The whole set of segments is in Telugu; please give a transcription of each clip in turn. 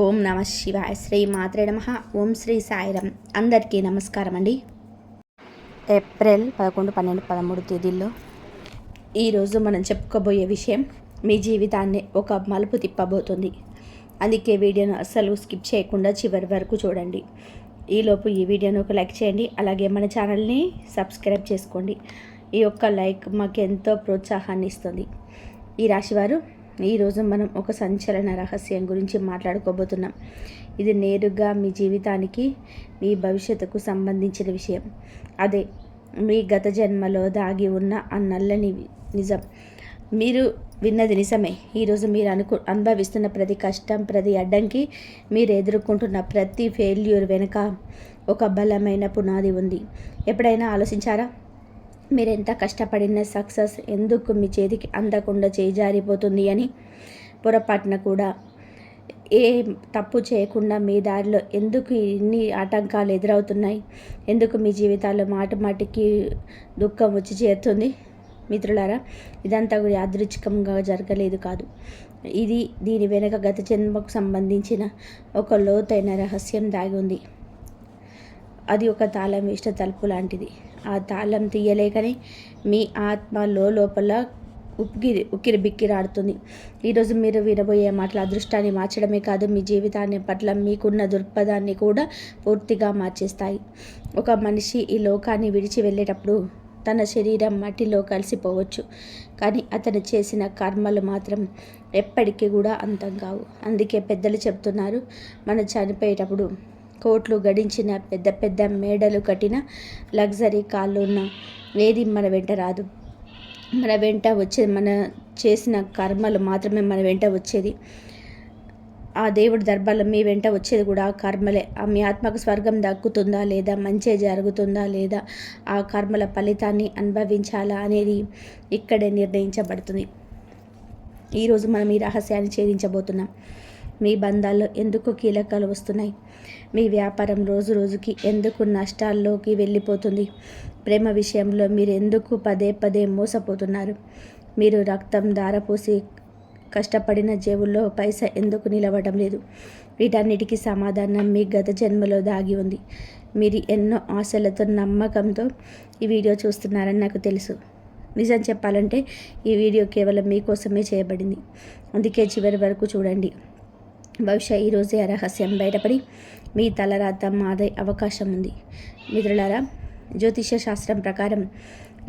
ఓం నమ శివాయ. శ్రీ మాత్రే నమః. ఓం శ్రీ సాయిరం. అందరికీ నమస్కారం అండి. ఏప్రిల్ 11, 12, 13 తేదీల్లో ఈరోజు మనం చెప్పుకోబోయే విషయం మీ జీవితాన్ని ఒక మలుపు తిప్పబోతుంది. అందుకే వీడియోను అస్సలు స్కిప్ చేయకుండా చివరి వరకు చూడండి. ఈలోపు ఈ వీడియోను ఒక లైక్ చేయండి. అలాగే మన ఛానల్ని సబ్స్క్రైబ్ చేసుకోండి. ఈ యొక్క లైక్ మాకు ఎంతో ప్రోత్సాహాన్ని ఇస్తుంది. ఈ రాశివారు ఈరోజు మనం ఒక సంచలన రహస్యం గురించి మాట్లాడుకోబోతున్నాం. ఇది నేరుగా మీ జీవితానికి, మీ భవిష్యత్తుకు సంబంధించిన విషయం. అదే మీ గత జన్మలో దాగి ఉన్న ఆ నల్లని నిజం. మీరు విన్నది నిజమే. ఈరోజు మీరు అనుభవిస్తున్న ప్రతి కష్టం, ప్రతి అడ్డంకి, మీరు ఎదుర్కొంటున్న ప్రతి ఫెయిల్యూర్ వెనుక ఒక బలమైన పునాది ఉంది. ఎప్పుడైనా ఆలోచించారా? మీరు ఎంత కష్టపడిన సక్సెస్ ఎందుకు మీ చేతికి అందకుండా చేజారిపోతుంది అని? పొరపాటున కూడా ఏ తప్పు చేయకుండా మీ దారిలో ఎందుకు ఇన్ని ఆటంకాలు ఎదురవుతున్నాయి? ఎందుకు మీ జీవితాల్లో మాటికి దుఃఖం వచ్చి చేరుతుంది? మిత్రులారా, ఇదంతా కూడా యాదృచ్ఛికంగా జరగలేదు కాదు. దీని వెనుక గత జన్మకు సంబంధించిన ఒక లోతైన రహస్యం దాగి ఉంది. అది ఒక తాళం వేసిన తలుపు లాంటిది. ఆ తాళం తీయలేకనే మీ ఆత్మ లోపల ఉక్కిరి బిక్కిరాడుతుంది. ఈరోజు మీరు వినబోయే మాటల అదృష్టాన్ని మార్చడమే కాదు, మీ జీవితాన్ని పట్ల మీకున్న దృక్పథాన్ని కూడా పూర్తిగా మార్చేస్తాయి. ఒక మనిషి ఈ లోకాన్ని విడిచి వెళ్ళేటప్పుడు తన శరీరం మట్టిలో కలిసిపోవచ్చు, కానీ అతను చేసిన కర్మలు మాత్రం ఎప్పటికీ కూడా అంతం కావు. అందుకే పెద్దలు చెప్తున్నారు, మనం చనిపోయేటప్పుడు కోట్లు గడించిన, పెద్ద పెద్ద మేడలు కట్టిన, లగ్జరీ కార్లు ఉన్న ఏది మన వెంట రాదు. మన వెంట వచ్చేది మన చేసిన కర్మలు మాత్రమే మన వెంట వచ్చేది. ఆ దేవుడి దర్బార్లో మీ వెంట వచ్చేది కూడా ఆ కర్మలే. మీ ఆత్మకు స్వర్గం దక్కుతుందా లేదా, మంచి జరుగుతుందా లేదా, ఆ కర్మల ఫలితాన్ని అనుభవించాలా అనేది ఇక్కడే నిర్ణయించబడుతుంది. ఈరోజు మనం ఈ రహస్యాన్ని ఛేదించబోతున్నాం. మీ బంధాల్లో ఎందుకు కీలకాలు వస్తున్నాయి? మీ వ్యాపారం రోజు రోజుకి ఎందుకు నష్టాల్లోకి వెళ్ళిపోతుంది? ప్రేమ విషయంలో మీరు ఎందుకు పదే మోసపోతున్నారు? మీరు రక్తం ధారపోసి కష్టపడిన జేబుల్లో పైసా ఎందుకు నిలవడం లేదు? వీటన్నిటికీ సమాధానం మీ గత జన్మలో దాగి ఉంది. మీరు ఎన్నో ఆశలతో, నమ్మకంతో ఈ వీడియో చూస్తున్నారని నాకు తెలుసు. నిజం చెప్పాలంటే ఈ వీడియో కేవలం మీకోసమే చేయబడింది. అందుకే చివరి వరకు చూడండి. బహుశా ఈరోజే ఆ రహస్యం బయటపడి మీ తలరాత మారే అవకాశం ఉంది. మిత్రులారా, జ్యోతిష శాస్త్రం ప్రకారం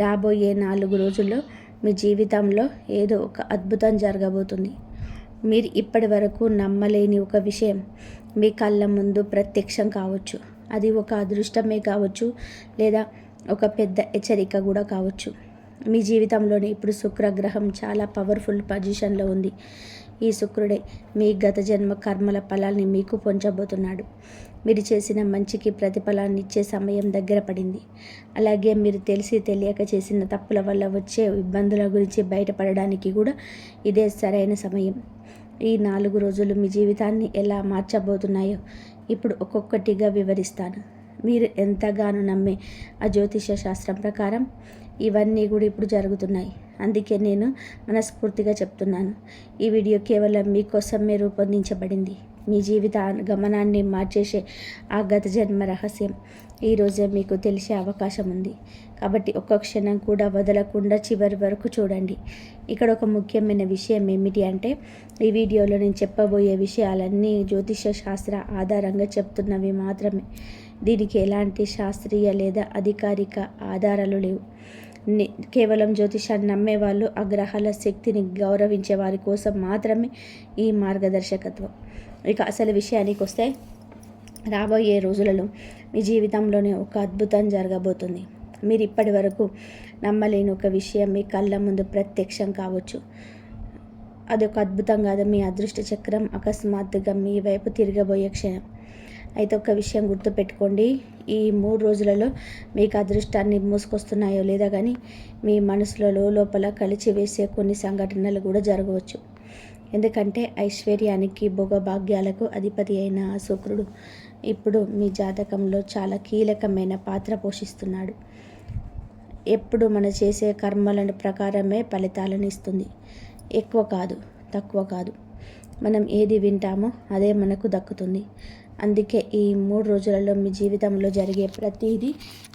రాబోయే 4 రోజుల్లో మీ జీవితంలో ఏదో ఒక అద్భుతం జరగబోతుంది. మీరు ఇప్పటి వరకు నమ్మలేని ఒక విషయం మీ కళ్ళ ముందు ప్రత్యక్షం కావచ్చు. అది ఒక అదృష్టమే కావచ్చు, లేదా ఒక పెద్ద హెచ్చరిక కూడా కావచ్చు. మీ జీవితంలోనే ఇప్పుడు శుక్రగ్రహం చాలా పవర్ఫుల్ పొజిషన్లో ఉంది. ఈ శుక్రుడే మీ గత జన్మ కర్మల ఫలాన్ని మీకు పొంచబోతున్నాడు. మీరు చేసిన మంచికి ప్రతిఫలాన్ని ఇచ్చే సమయం దగ్గర పడింది. అలాగే మీరు తెలిసి తెలియక చేసిన తప్పుల వల్ల వచ్చే ఇబ్బందుల గురించి బయటపడడానికి కూడా ఇదే సరైన సమయం. ఈ 4 రోజులు మీ జీవితాన్ని ఎలా మార్చబోతున్నాయో ఇప్పుడు ఒక్కొక్కటిగా వివరిస్తాను. మీరు ఎంతగానో నమ్మే ఆ జ్యోతిష శాస్త్రం ప్రకారం ఇవన్నీ కూడా ఇప్పుడు జరుగుతున్నాయి. అందుకే నేను మనస్ఫూర్తిగా చెప్తున్నాను, ఈ వీడియో కేవలం మీకోసమే రూపొందించబడింది. మీ జీవిత గమనాన్ని మార్చేసే ఆ గత జన్మ రహస్యం ఈరోజే మీకు తెలిసే అవకాశం ఉంది. కాబట్టి ఒక్క క్షణం కూడా వదలకుండా చివరి వరకు చూడండి. ఇక్కడ ఒక ముఖ్యమైన విషయం ఏమిటి అంటే, ఈ వీడియోలో నేను చెప్పబోయే విషయాలన్నీ జ్యోతిష శాస్త్ర ఆధారంగా చెప్తున్నవి మాత్రమే. దీనికి ఎలాంటి శాస్త్రీయ లేదా అధికారిక ఆధారాలు లేవు. కేవలం జ్యోతిషాన్ని నమ్మేవాళ్ళు, ఆ గ్రహాల శక్తిని గౌరవించే వారి కోసం మాత్రమే ఈ మార్గదర్శకత్వం. ఇక అసలు విషయానికి వస్తే, రాబోయే రోజులలో మీ జీవితంలోనే ఒక అద్భుతం జరగబోతుంది. మీరు ఇప్పటి వరకు నమ్మలేని ఒక విషయం మీ కళ్ళ ముందు ప్రత్యక్షం కావచ్చు. అది ఒక అద్భుతం కాదు, మీ అదృష్ట చక్రం అకస్మాత్తుగా మీ వైపు తిరగబోయే క్షణం. అయితే ఒక విషయం గుర్తుపెట్టుకోండి, ఈ 3 రోజులలో మీకు అదృష్టాన్ని మూసుకొస్తున్నాయో లేదా కానీ మీ మనసులో లోపల కలిచివేసే కొన్ని సంఘటనలు కూడా జరగవచ్చు. ఎందుకంటే ఐశ్వర్యానికి, భోగభాగ్యాలకు అధిపతి అయిన ఆ శుక్రుడు ఇప్పుడు మీ జాతకంలో చాలా కీలకమైన పాత్ర పోషిస్తున్నాడు. ఎప్పుడు మనం చేసే కర్మల ప్రకారమే ఫలితాలను ఇస్తుంది. ఎక్కువ కాదు, తక్కువ కాదు. మనం ఏది వింటామో అదే మనకు దక్కుతుంది. అందుకే ఈ 3 రోజులలో మీ జీవితంలో జరిగే ప్రతిదీ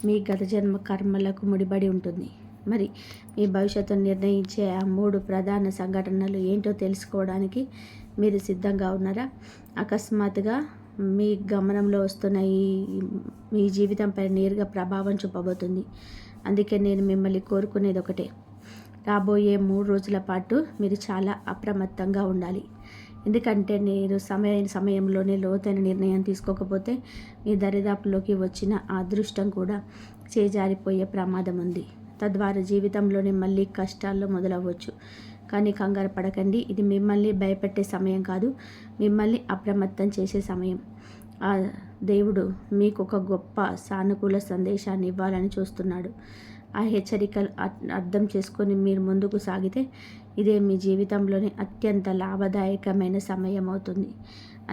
మీ గత జన్మ కర్మలకు ముడిపడి ఉంటుంది. మరి మీ భవిష్యత్తును నిర్ణయించే ఆ 3 ప్రధాన సంఘటనలు ఏంటో తెలుసుకోవడానికి మీరు సిద్ధంగా ఉన్నారా? అకస్మాత్తుగా మీ గమనంలో వస్తున్న మీ జీవితంపై నేరుగా ప్రభావం చూపబోతుంది. అందుకే నేను మిమ్మల్ని కోరుకునేది ఒకటే, రాబోయే 3 రోజుల పాటు మీరు చాలా అప్రమత్తంగా ఉండాలి. ఎందుకంటే నేను సమయంలోనే లోతైన నిర్ణయం తీసుకోకపోతే మీ దరిదాపులోకి వచ్చిన ఆ అదృష్టం కూడా చేజారిపోయే ప్రమాదం ఉంది. తద్వారా జీవితంలోనే మళ్ళీ కష్టాల్లో మొదలవ్వచ్చు. కానీ కంగారు పడకండి, ఇది మిమ్మల్ని భయపెట్టే సమయం కాదు, మిమ్మల్ని అప్రమత్తం చేసే సమయం. ఆ దేవుడు మీకు ఒక గొప్ప సానుకూల సందేశాన్ని ఇవ్వాలని చూస్తున్నాడు. ఆ హెచ్చరికలు అర్థం చేసుకొని మీరు ముందుకు సాగితే ఇదే మీ జీవితంలోని అత్యంత లాభదాయకమైన సమయం అవుతుంది.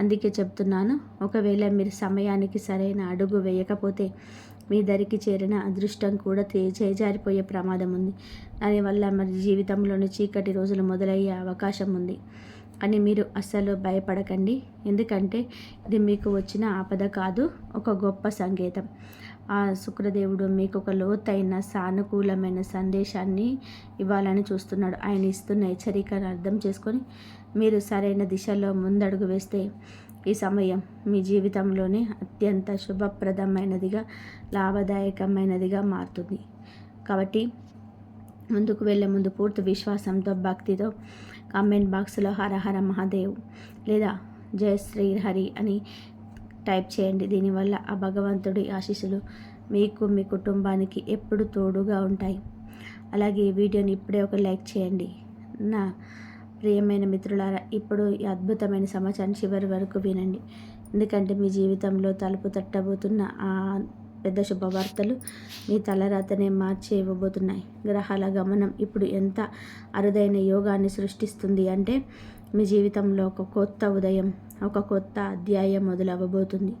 అందుకే చెప్తున్నాను, ఒకవేళ మీరు సమయానికి సరైన అడుగు వేయకపోతే మీ దరికి చేరిన అదృష్టం కూడా చేజారిపోయే ప్రమాదం ఉంది. దానివల్ల మరి జీవితంలోని చీకటి రోజులు మొదలయ్యే అవకాశం ఉంది. అని మీరు అస్సలు భయపడకండి, ఎందుకంటే ఇది మీకు వచ్చిన ఆపద కాదు, ఒక గొప్ప సంకేతం. ఆ శుక్రదేవుడు మీకు ఒక లోతైన సానుకూలమైన సందేశాన్ని ఇవ్వాలని చూస్తున్నాడు. ఆయన ఇస్తున్న హెచ్చరికను అర్థం చేసుకొని మీరు సరైన దిశలో ముందడుగు వేస్తే ఈ సమయం మీ జీవితంలోనే అత్యంత శుభప్రదమైనదిగా, లాభదాయకమైనదిగా మారుతుంది. కాబట్టి ముందుకు వెళ్ళే ముందు పూర్తి విశ్వాసంతో, భక్తితో కామెంట్ బాక్స్లో హర హర మహాదేవ్ లేదా జయ శ్రీహరి అని టైప్ చేయండి. దీనివల్ల ఆ భగవంతుడి ఆశీస్సులు మీకు, మీ కుటుంబానికి ఎప్పుడు తోడుగా ఉంటాయి. అలాగే ఈ వీడియోని ఇప్పుడే ఒక లైక్ చేయండి. నా ప్రియమైన మిత్రులారా, ఇప్పుడు ఈ అద్భుతమైన సమాచారం చివరి వరకు వినండి. ఎందుకంటే మీ జీవితంలో తలుపు తట్టబోతున్న ఆ పెద్ద శుభవార్తలు మీ తలరాతనే మార్చి ఇవ్వబోతున్నాయి. గ్రహాల గమనం ఇప్పుడు ఎంత అరుదైన యోగాన్ని సృష్టిస్తుంది అంటే మీ జీవితంలో ఒక కొత్త ఉదయం, ఒక కొత్త అధ్యాయం మొదలవ్వబోతుంది.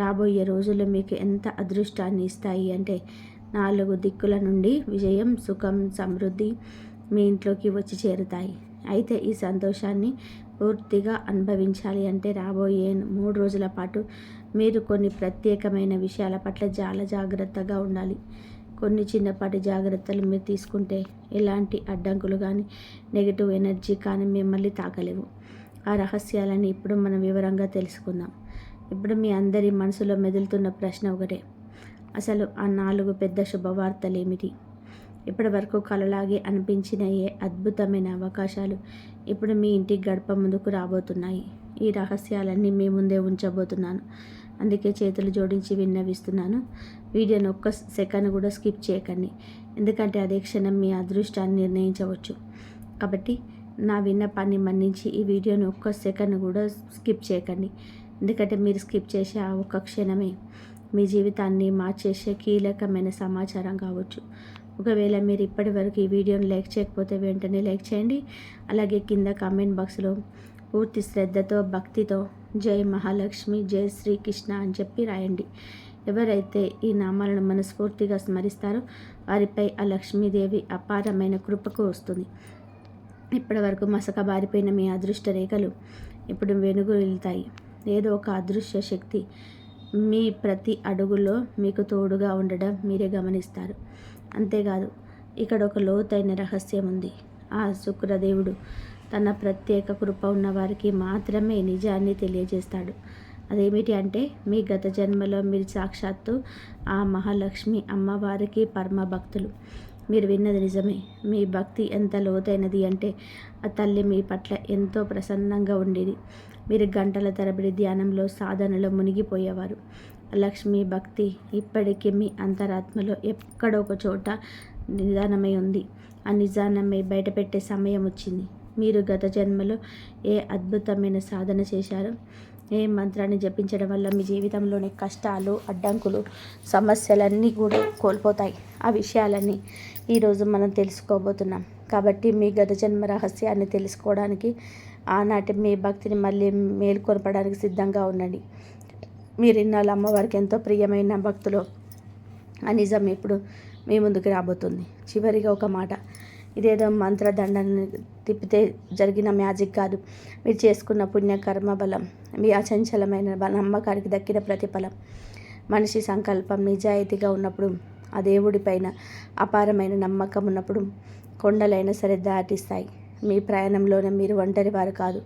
రాబోయే రోజులు మీకు ఎంత అదృష్టాన్ని ఇస్తాయి అంటే 4 దిక్కుల నుండి విజయం, సుఖం, సమృద్ధి మీ ఇంట్లోకి వచ్చి చేరుతాయి. అయితే ఈ సంతోషాన్ని పూర్తిగా అనుభవించాలి అంటే రాబోయే 3 రోజుల పాటు మీరు కొన్ని ప్రత్యేకమైన విషయాల పట్ల చాలా జాగ్రత్తగా ఉండాలి. కొన్ని చిన్నపాటి జాగ్రత్తలు మీరు తీసుకుంటే ఎలాంటి అడ్డంకులు కానీ, నెగిటివ్ ఎనర్జీ కానీ మిమ్మల్ని తాకలేవు. ఆ రహస్యాలని ఇప్పుడు మనం వివరంగా తెలుసుకుందాం. ఇప్పుడు మీ అందరి మనసులో మెదులుతున్న ప్రశ్న ఒకటే, అసలు ఆ 4 పెద్ద శుభవార్తలు ఏమిటి? ఇప్పటి వరకు కలలాగే అనిపించిన ఏ అద్భుతమైన అవకాశాలు ఇప్పుడు మీ ఇంటి గడప ముందుకు రాబోతున్నాయి? ఈ రహస్యాలన్నీ మీ ముందే ఉంచబోతున్నాను. అందుకే చేతులు జోడించి విన్నవిస్తున్నాను, వీడియోని ఒక్క సెకండ్ కూడా స్కిప్ చేయకండి. ఎందుకంటే అదే క్షణం మీ అదృష్టాన్ని నిర్ణయించవచ్చు. కాబట్టి నా విన్నపాన్ని మన్నించి ఈ వీడియోని ఒక్క సెకండ్ కూడా స్కిప్ చేయకండి. ఎందుకంటే మీరు స్కిప్ చేసే ఆ ఒక్క క్షణమే మీ జీవితాన్ని మార్చేసే కీలకమైన సమాచారం కావచ్చు. ఒకవేళ మీరు ఇప్పటి వరకు ఈ వీడియోని లైక్ చేయకపోతే వెంటనే లైక్ చేయండి. అలాగే కింద కామెంట్ బాక్స్లో పూర్తి శ్రద్ధతో, భక్తితో జై మహాలక్ష్మి, జై శ్రీకృష్ణ అని చెప్పి రాయండి. ఎవరైతే ఈ నామాలను మనస్ఫూర్తిగా స్మరిస్తారో వారిపై ఆ లక్ష్మీదేవి అపారమైన కృపకు వస్తుంది. ఇప్పటి వరకు మసకబారిపోయిన మీ అదృష్ట రేఖలు ఇప్పుడు వెనుగు వెళ్తాయి. ఏదో ఒక అదృశ్య శక్తి మీ ప్రతి అడుగులో మీకు తోడుగా ఉండడం మీరే గమనిస్తారు. అంతేకాదు, ఇక్కడ ఒక లోతైన రహస్యం ఉంది. ఆ శుక్రదేవుడు తన ప్రత్యేక కృప ఉన్న వారికి మాత్రమే నిజాన్ని తెలియజేస్తాడు. అదేమిటి అంటే మీ గత జన్మలో మీరు సాక్షాత్తు ఆ మహాలక్ష్మి అమ్మవారికి పరమ భక్తులు. మీరు విన్నది నిజమే. మీ భక్తి ఎంత లోతైనది అంటే ఆ తల్లి మీ పట్ల ఎంతో ప్రసన్నంగా ఉండేది. మీరు గంటల తరబడి ధ్యానంలో, సాధనలో మునిగిపోయేవారు. లక్ష్మీ భక్తి ఇప్పటికీ మీ అంతరాత్మలో ఎక్కడో ఒక చోట నిదానమై ఉంది. ఆ నిజానమై బయటపెట్టే సమయం వచ్చింది. మీరు గత జన్మలో ఏ అద్భుతమైన సాధన చేశారో, ఏ మంత్రాన్ని జపించడం వల్ల మీ జీవితంలోని కష్టాలు, అడ్డంకులు, సమస్యలన్నీ కూడా కోల్పోతాయి. ఆ విషయాలన్నీ ఈరోజు మనం తెలుసుకోబోతున్నాం. కాబట్టి మీ గత జన్మ రహస్యాన్ని తెలుసుకోవడానికి, ఆనాటి మీ భక్తిని మళ్ళీ మేల్కొనపడానికి సిద్ధంగా ఉండండి. మీరు ఇన్నాళ్ళు అమ్మవారికి ఎంతో ప్రియమైన భక్తులు ఆ నిజం ఇప్పుడు మీ ముందుకు రాబోతుంది. చివరిగా ఒక మాట, ఇదేదో మంత్రదండని తిప్పితే జరిగిన మ్యాజిక్ కాదు. మీరు చేసుకున్న పుణ్యకర్మ బలం, మీ అచంచలమైన నమ్మకానికి దక్కిన ప్రతిఫలం. మనిషి సంకల్పం నిజాయితీగా ఉన్నప్పుడు, ఆ దేవుడిపైన అపారమైన నమ్మకం ఉన్నప్పుడు కొండలైనా సరే దాటిస్తాయి. మీ ప్రయాణంలోనే మీరు ఒంటరి వారు కాదు.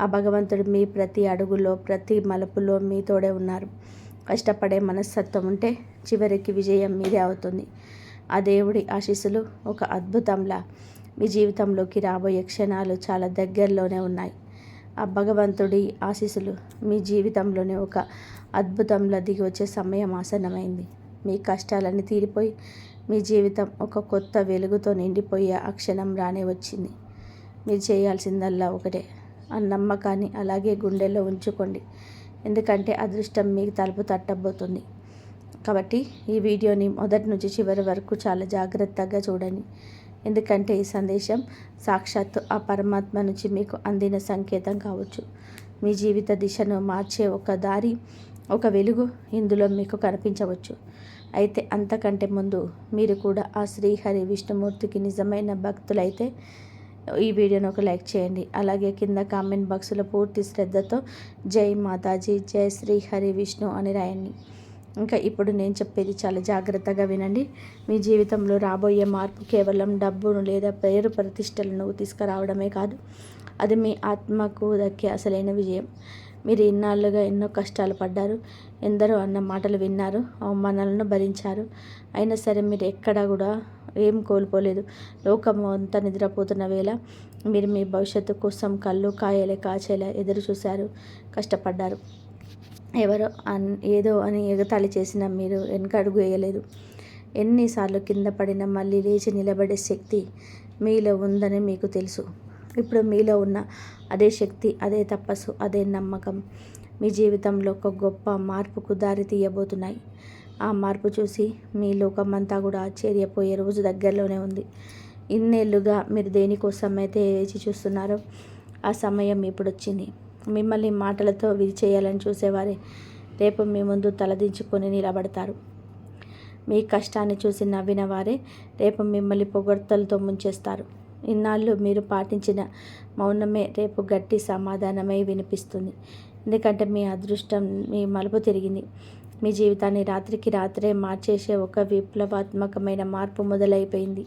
ఆ భగవంతుడు మీ ప్రతి అడుగులో, ప్రతి మలుపులో మీ తోడే ఉన్నారు. కష్టపడే మనస్తత్వం ఉంటే చివరికి విజయం మీదే అవుతుంది. ఆ దేవుడి ఆశీస్సులు ఒక అద్భుతంలా మీ జీవితంలోకి రాబోయే క్షణాలు చాలా దగ్గరలోనే ఉన్నాయి. ఆ భగవంతుడి ఆశీస్సులు మీ జీవితంలోనే ఒక అద్భుతంలా దిగి వచ్చే సమయం ఆసన్నమైంది. మీ కష్టాలన్నీ తీరిపోయి మీ జీవితం ఒక కొత్త వెలుగుతో నిండిపోయే ఆ క్షణం రానే వచ్చింది. మీరు చేయాల్సిందల్లా ఒకటే, ఆ నమ్మకాన్ని అలాగే గుండెల్లో ఉంచుకోండి. ఎందుకంటే అదృష్టం మీకు తలుపు తట్టబోతుంది. కాబట్టి ఈ వీడియోని మొదటి నుంచి చివరి వరకు చాలా జాగ్రత్తగా చూడండి. ఎందుకంటే ఈ సందేశం సాక్షాత్తు ఆ పరమాత్మ నుంచి మీకు అందిన సంకేతం కావచ్చు. మీ జీవిత దిశను మార్చే ఒక దారి, ఒక వెలుగు ఇందులో మీకు కనిపించవచ్చు. అయితే అంతకంటే ముందు మీరు కూడా ఆ శ్రీహరి విష్ణుమూర్తికి నిజమైన భక్తులైతే ఈ వీడియోని ఒక లైక్ చేయండి. అలాగే కింద కామెంట్ బాక్స్లో పూర్తి శ్రద్ధతో జై మాతాజీ, జై శ్రీహరి విష్ణు అని రాయండి. ఇంకా ఇప్పుడు నేను చెప్పేది చాలా జాగ్రత్తగా వినండి. మీ జీవితంలో రాబోయే మార్పు కేవలం డబ్బును లేదా పేరు ప్రతిష్టలను తీసుకురావడమే కాదు, అది మీ ఆత్మకు దక్కే అసలైన విజయం. మీరు ఇన్నాళ్ళుగా ఎన్నో కష్టాలు పడ్డారు, ఎందరో అన్న మాటలు విన్నారు, అవమానాలను భరించారు. అయినా సరే మీరు ఎక్కడా కూడా ఏం కోల్పోలేదు. లోకం అంతా నిద్రపోతున్న వేళ మీరు మీ భవిష్యత్తు కోసం కళ్ళు కాచేలా ఎదురు చూశారు, కష్టపడ్డారు. ఎవరో ఏదో అని ఎగతాళి చేసినా మీరు వెనకడుగు వేయలేదు. ఎన్నిసార్లు కింద పడినా మళ్ళీ లేచి నిలబడే శక్తి మీలో ఉందని మీకు తెలుసు. ఇప్పుడు మీలో ఉన్న అదే శక్తి, అదే తపస్సు, అదే నమ్మకం మీ జీవితంలో ఒక గొప్ప మార్పుకు దారి తీయబోతున్నాయి. ఆ మార్పు చూసి మీ లోకమంతా కూడా ఆశ్చర్యపోయే రోజు దగ్గరలోనే ఉంది. ఇన్నేళ్లుగా మీరు దేనికోసమైతే వేచి చూస్తున్నారో ఆ సమయం ఇప్పుడు వచ్చింది. మిమ్మల్ని మాటలతో విరిచేయాలని చూసేవారే రేపు మీ ముందు తలదించుకొని నిలబడతారు. మీ కష్టాన్ని చూసి నవ్విన వారే రేపు మిమ్మల్ని పొగడ్తలతో ముంచేస్తారు. ఇన్నాళ్ళు మీరు పాటించిన మౌనమే రేపు గట్టి సమాధానమై వినిపిస్తుంది. ఎందుకంటే మీ అదృష్టం మీ మలుపు తిరిగింది. మీ జీవితాన్ని రాత్రికి రాత్రే మార్చేసే ఒక విప్లవాత్మకమైన మార్పు మొదలైపోయింది.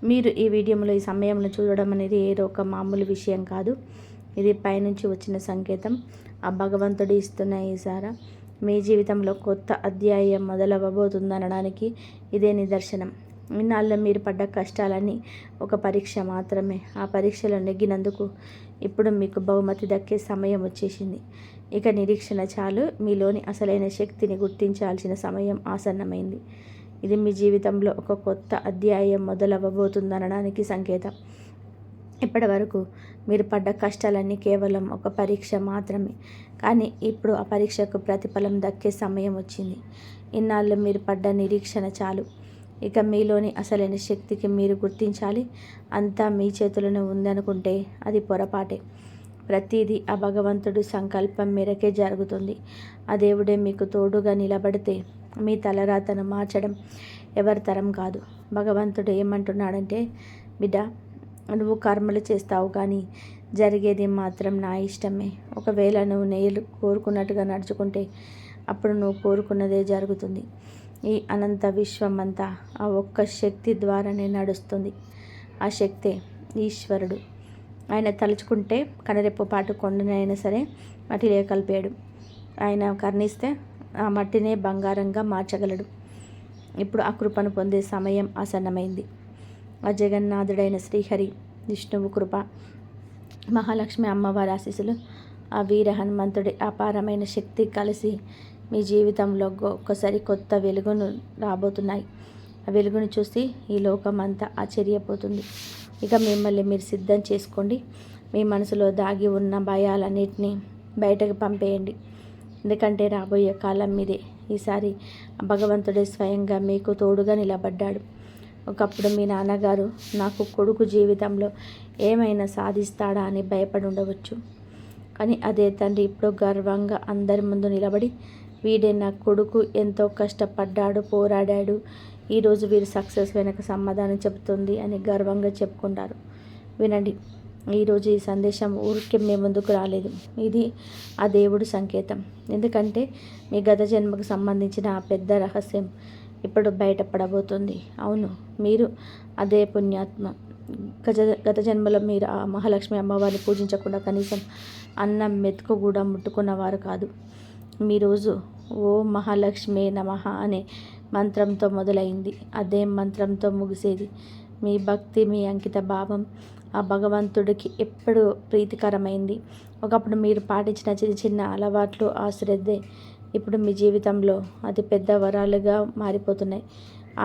మీరు ఈ వీడియోలో ఈ సమయంలో చూడడం అనేది ఏదో ఒక మామూలు విషయం కాదు. ఇది పైనుంచి వచ్చిన సంకేతం. ఆ భగవంతుడు ఇస్తున్న ఈసారా మీ జీవితంలో కొత్త అధ్యాయం మొదలవ్వబోతుందనడానికి ఇదే నిదర్శనం. ఇన్నాళ్ళు మీరు పడ్డ కష్టాలన్నీ ఒక పరీక్ష మాత్రమే. ఆ పరీక్షలో నెగ్గినందుకు ఇప్పుడు మీకు బహుమతి దక్కే సమయం వచ్చేసింది. ఇక నిరీక్షణ చాలు. మీలోని అసలైన శక్తిని గుర్తించాల్సిన సమయం ఆసన్నమైంది. ఇది మీ జీవితంలో ఒక కొత్త అధ్యాయం మొదలవ్వబోతుందనడానికి సంకేతం. ఇప్పటి వరకు మీరు పడ్డ కష్టాలన్నీ కేవలం ఒక పరీక్ష మాత్రమే. కానీ ఇప్పుడు ఆ పరీక్షకు ప్రతిఫలం దక్కే సమయం వచ్చింది. ఇన్నాళ్ళు మీరు పడ్డ నిరీక్షణ చాలు. ఇక మీలోని అసలైన శక్తికి మీరు గుర్తించాలి. అంతా మీ చేతులను ఉందనుకుంటే అది పొరపాటే. ప్రతిదీ ఆ భగవంతుడి సంకల్పం మేరకే జరుగుతుంది. ఆ దేవుడే మీకు తోడుగా నిలబడితే మీ తలరాతను మార్చడం ఎవరి తరం కాదు. భగవంతుడు ఏమంటున్నాడంటే, బిడ్డ, నువ్వు కర్మలు చేస్తావు కానీ జరిగేది మాత్రం నా ఇష్టమే. ఒకవేళ నువ్వు నేను కోరుకున్నట్టుగా నడుచుకుంటే అప్పుడు నువ్వు కోరుకున్నదే జరుగుతుంది. ఈ అనంత విశ్వం అంతా ఆ ఒక్క శక్తి ద్వారానే నడుస్తుంది. ఆ శక్తే ఈశ్వరుడు. ఆయన తలుచుకుంటే కనరెప్పపాటు కొండనైనా సరే మట్టిలో కలిపాడు. ఆయన కర్ణిస్తే ఆ మట్టినే బంగారంగా మార్చగలడు. ఇప్పుడు ఆ కృపను పొందే సమయం ఆసన్నమైంది. ఆ జగన్నాథుడైన శ్రీహరి విష్ణువు కృప, మహాలక్ష్మి అమ్మవారి ఆశీస్సులు, ఆ వీర హనుమంతుడి అపారమైన శక్తి కలిసి మీ జీవితంలో ఒక్కసారి కొత్త వెలుగును రాబోతున్నాయి. ఆ వెలుగును చూసి ఈ లోకం అంతా ఆశ్చర్యపోతుంది. ఇక మిమ్మల్ని మీరు సిద్ధం చేసుకోండి. మీ మనసులో దాగి ఉన్న భయాలన్నిటినీ బయటకు పంపేయండి. ఎందుకంటే రాబోయే కాలం మీదే. ఈసారి భగవంతుడే స్వయంగా మీకు తోడుగా నిలబడ్డాడు. ఒకప్పుడు మీ నాన్నగారు నాకు కొడుకు జీవితంలో ఏమైనా సాధిస్తాడా అని భయపడి ఉండవచ్చు. కానీ అదే తండ్రి ఇప్పుడు గర్వంగా అందరి ముందు నిలబడి, వీడే నా కొడుకు, ఎంతో కష్టపడ్డాడు, పోరాడాడు, ఈరోజు వీరు సక్సెస్ వెనక సమాధానం చెబుతుంది అని గర్వంగా చెప్పుకుంటారు. వినండి, ఈరోజు ఈ సందేశం ఊరికే మీ ముందుకు రాలేదు. ఇది ఆ దేవుడి సంకేతం. ఎందుకంటే మీ గత జన్మకు సంబంధించిన ఆ పెద్ద రహస్యం ఇప్పుడు బయటపడబోతుంది. అవును, మీరు అదే పుణ్యాత్మ. గత జన్మలో మీరు ఆ మహాలక్ష్మి అమ్మవారిని పూజించకుండా కనీసం అన్నం మెతుకు కూడా ముట్టుకున్నవారు కాదు. మీ రోజు ఓ మహాలక్ష్మి నమః అనే మంత్రంతో మొదలైంది. అదే మంత్రంతో ముగిసేది. మీ భక్తి, మీ అంకిత భావం ఆ భగవంతుడికి ఎప్పుడు ప్రీతికరమైంది. ఒకప్పుడు మీరు పాటించిన చిన్న చిన్న అలవాట్లు, ఆ శ్రద్ధే ఇప్పుడు మీ జీవితంలో అతి పెద్ద వరాలుగా మారిపోతున్నాయి.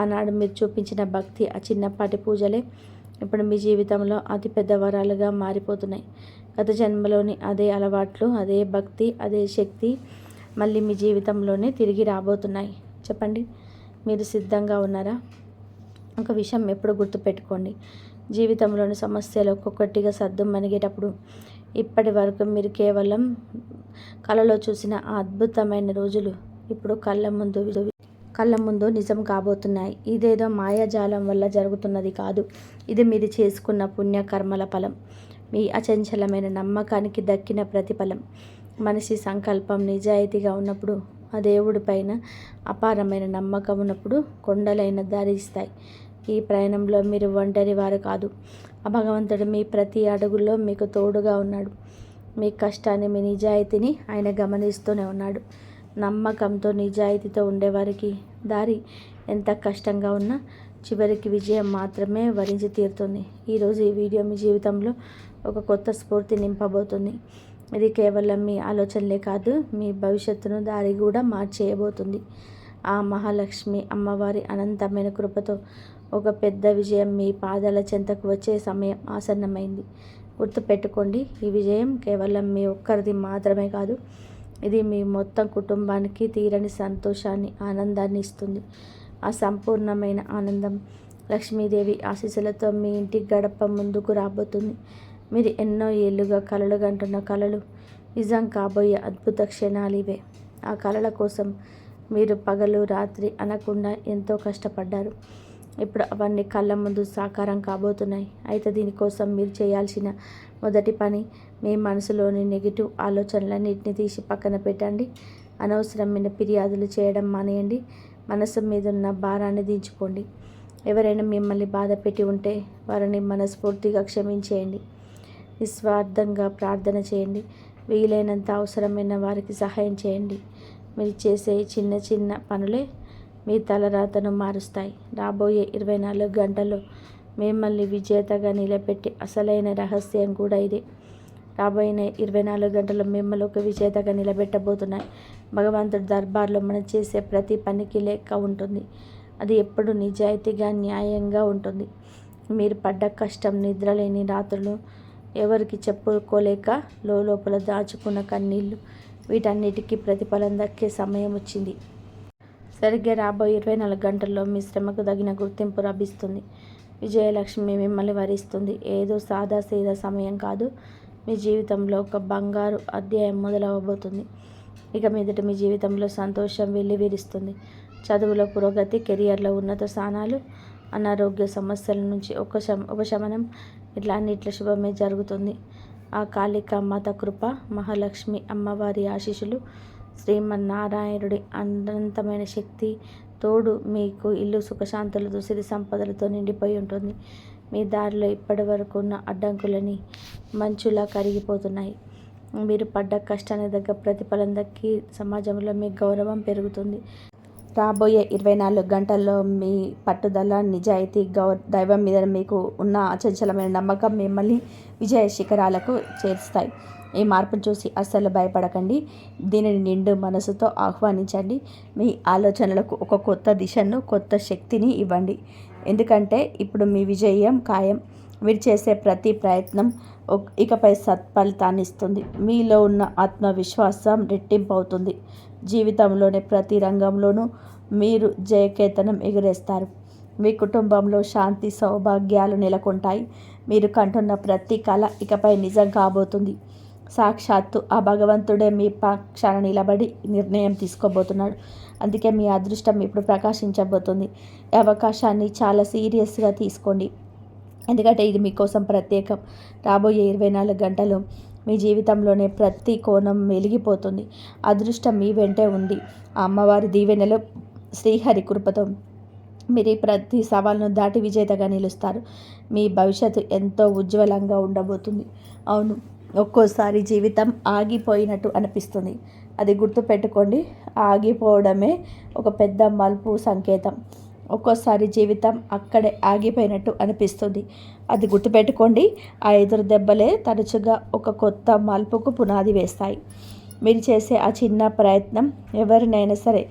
ఆనాడు మీరు చూపించిన భక్తి, ఆ చిన్నపాటి పూజలే ఇప్పుడు మీ జీవితంలో అతి పెద్ద వరాలుగా మారిపోతున్నాయి. గత జన్మలోని అదే అలవాట్లు, అదే భక్తి, అదే శక్తి మళ్ళీ మీ జీవితంలోనే తిరిగి రాబోతున్నాయి. చెప్పండి, మీరు సిద్ధంగా ఉన్నారా? ఒక విషయం ఎప్పుడు గుర్తుపెట్టుకోండి, జీవితంలోని సమస్యలు ఒక్కొక్కటిగా సద్దుమణిగేటప్పుడు ఇప్పటి వరకు మీరు కేవలం కలలో చూసిన ఆ అద్భుతమైన రోజులు ఇప్పుడు కళ్ళ ముందు నిజం కాబోతున్నాయి. ఇదేదో మాయాజాలం వల్ల జరుగుతున్నది కాదు. ఇది మీరు చేసుకున్న పుణ్యకర్మల ఫలం, మీ అచంచలమైన నమ్మకానికి దక్కిన ప్రతిఫలం. మనిషి సంకల్పం నిజాయితీగా ఉన్నప్పుడు, ఆ దేవుడి పైన అపారమైన నమ్మకం ఉన్నప్పుడు కొండలైన ధరిస్తాయి. ఈ ప్రయాణంలో మీరు ఒంటరి వారు కాదు. ఆ భగవంతుడు మీ ప్రతి అడుగులో మీకు తోడుగా ఉన్నాడు. మీ కష్టాన్ని, మీ నిజాయితీని ఆయన గమనిస్తూనే ఉన్నాడు. నమ్మకంతో, నిజాయితీతో ఉండేవారికి దారి ఎంత కష్టంగా ఉన్నా చివరికి విజయం మాత్రమే వరించి తీరుతుంది. ఈరోజు ఈ వీడియో మీ జీవితంలో ఒక కొత్త స్ఫూర్తి నింపబోతుంది. ఇది కేవలం మీ ఆలోచనలే కాదు, మీ భవిష్యత్తును దారి కూడా మార్చేయబోతుంది. ఆ మహాలక్ష్మి అమ్మవారి అనంతమైన కృపతో ఒక పెద్ద విజయం మీ పాదాల చెంతకు వచ్చే సమయం ఆసన్నమైంది. గుర్తుపెట్టుకోండి, ఈ విజయం కేవలం మీ ఒక్కరిది మాత్రమే కాదు, ఇది మీ మొత్తం కుటుంబానికి తీరని సంతోషాన్ని, ఆనందాన్ని ఇస్తుంది. ఆ సంపూర్ణమైన ఆనందం లక్ష్మీదేవి ఆశీస్సులతో మీ ఇంటి గడప ముందుకు రాబోతుంది. మీరు ఎన్నో ఏళ్ళుగా కలలు కంటున్న కలలు నిజం కాబోయే అద్భుత క్షణాలు ఇవే. ఆ కలల కోసం మీరు పగలు రాత్రి అనకుండా ఎంతో కష్టపడ్డారు. ఇప్పుడు అవన్నీ కళ్ళ ముందు సాకారం కాబోతున్నాయి. అయితే దీనికోసం మీరు చేయాల్సిన మొదటి పని, మీ మనసులోని నెగిటివ్ ఆలోచనలన్నింటినీ తీసి పక్కన పెట్టండి. అనవసరమైన ఫిర్యాదులు చేయడం మానేయండి. మనసు మీద ఉన్న భారాన్ని దించుకోండి. ఎవరైనా మిమ్మల్ని బాధ పెట్టి ఉంటే వారిని మనస్ఫూర్తిగా క్షమించేయండి. నిస్వార్థంగా ప్రార్థన చేయండి. వీలైనంత అవసరమైన వారికి సహాయం చేయండి. మీరు చేసే చిన్న చిన్న పనులే మీ తలరాతను మారుస్తాయి. రాబోయే 24 గంటల్లో మిమ్మల్ని విజేతగా నిలబెట్టే అసలైన రహస్యం కూడా ఇదే. రాబోయే 24 గంటల్లో మిమ్మల్ని ఒక విజేతగా నిలబెట్టబోతున్నాయి. భగవంతుడి దర్బార్లో మనం చేసే ప్రతి పనికి లెక్క ఉంటుంది. అది ఎప్పుడు నిజాయితీగా, న్యాయంగా ఉంటుంది. మీరు పడ్డ కష్టం, నిద్రలేని రాత్రులు, ఎవరికి చెప్పుకోలేక లోపల దాచుకున్న కన్నీళ్ళు, వీటన్నిటికీ ప్రతిఫలం దక్కే సమయం వచ్చింది. సరిగ్గా రాబోయే 24 గంటల్లో మీ శ్రమకు తగిన గుర్తింపు లభిస్తుంది. విజయలక్ష్మి మిమ్మల్ని వరిస్తుంది. ఏదో సాదా సీదా సమయం కాదు, మీ జీవితంలో ఒక బంగారు అధ్యాయం మొదలవబోతుంది. ఇక మీదట మీ జీవితంలో సంతోషం వెల్లివిరుస్తుంది. చదువులో పురోగతి, కెరియర్లో ఉన్నత స్థానాలు, అనారోగ్య సమస్యల నుంచి ఉపశమనం, ఇట్లా అన్నిట్ల శుభమే జరుగుతుంది. ఆ కాళికా మాత కృప, మహాలక్ష్మి అమ్మవారి ఆశీస్సులు, శ్రీమన్నారాయణుడి అనంతమైన శక్తి తోడు మీకు ఇల్లు సుఖశాంతులతో, సిరి సంపదలతో నిండిపోయి ఉంటుంది. మీ దారిలో ఇప్పటి వరకు ఉన్న అడ్డంకులని మంచులా కరిగిపోతున్నాయి. మీరు పడ్డ కష్టానికి తగ్గ ప్రతిఫలం దక్కి సమాజంలో మీ గౌరవం పెరుగుతుంది. రాబోయే 24 గంటల్లో మీ పట్టుదల, నిజాయితీ, దైవం మీద మీకు ఉన్న అచంచలమైన నమ్మకం మిమ్మల్ని విజయ శిఖరాలకు చేరుస్తాయి. ఈ మార్పును చూసి అస్సలు భయపడకండి. దీనిని నిండు మనసుతో ఆహ్వానించండి. మీ ఆలోచనలకు ఒక కొత్త దిశను, కొత్త శక్తిని ఇవ్వండి. ఎందుకంటే ఇప్పుడు మీ విజయం ఖాయం. మీరు చేసే ప్రతి ప్రయత్నం ఇకపై సత్ఫలితాన్ని ఇస్తుంది. మీలో ఉన్న ఆత్మవిశ్వాసం రెట్టింపు అవుతుంది. జీవితంలోని ప్రతి రంగంలోనూ మీరు జయకేతనం ఎగురేస్తారు. మీ కుటుంబంలో శాంతి, సౌభాగ్యాలు నెలకొంటాయి. మీరు కంటున్న ప్రతి కళ ఇకపై నిజం కాబోతుంది. సాక్షాత్తు ఆ భగవంతుడే మీ పక్షాన నిలబడి నిర్ణయం తీసుకోబోతున్నాడు. అందుకే మీ అదృష్టం ఇప్పుడు ప్రకాశించబోతుంది. ఈ అవకాశాన్ని చాలా సీరియస్గా తీసుకోండి, ఎందుకంటే ఇది మీకోసం ప్రత్యేకం. రాబోయే 24 గంటలు మీ జీవితంలోనే ప్రతి కోణం వెలిగిపోతుంది. అదృష్టం మీ వెంటే ఉంది. ఆ అమ్మవారి దీవెనలో, శ్రీహరి కృపతో మీరు ప్రతి సవాల్ను దాటి విజేతగా నిలుస్తారు. మీ భవిష్యత్తు ఎంతో ఉజ్వలంగా ఉండబోతుంది. అవును, ఒక్కోసారి జీవితం ఆగిపోయినట్టు అనిపిస్తుంది. అది గుర్తుపెట్టుకోండి, ఆగిపోవడమే ఒక పెద్ద మలుపు సంకేతం. ఒక్కోసారి జీవితం అక్కడే ఆగిపోయినట్టు అనిపిస్తుంది. అది గుర్తుపెట్టుకోండి, ఆ ఎదురు దెబ్బలే తరచుగా ఒక కొత్త మలుపుకు పునాది వేస్తాయి. మీరు చేసే ఆ చిన్న ప్రయత్నం, ఎవరినైనా సరే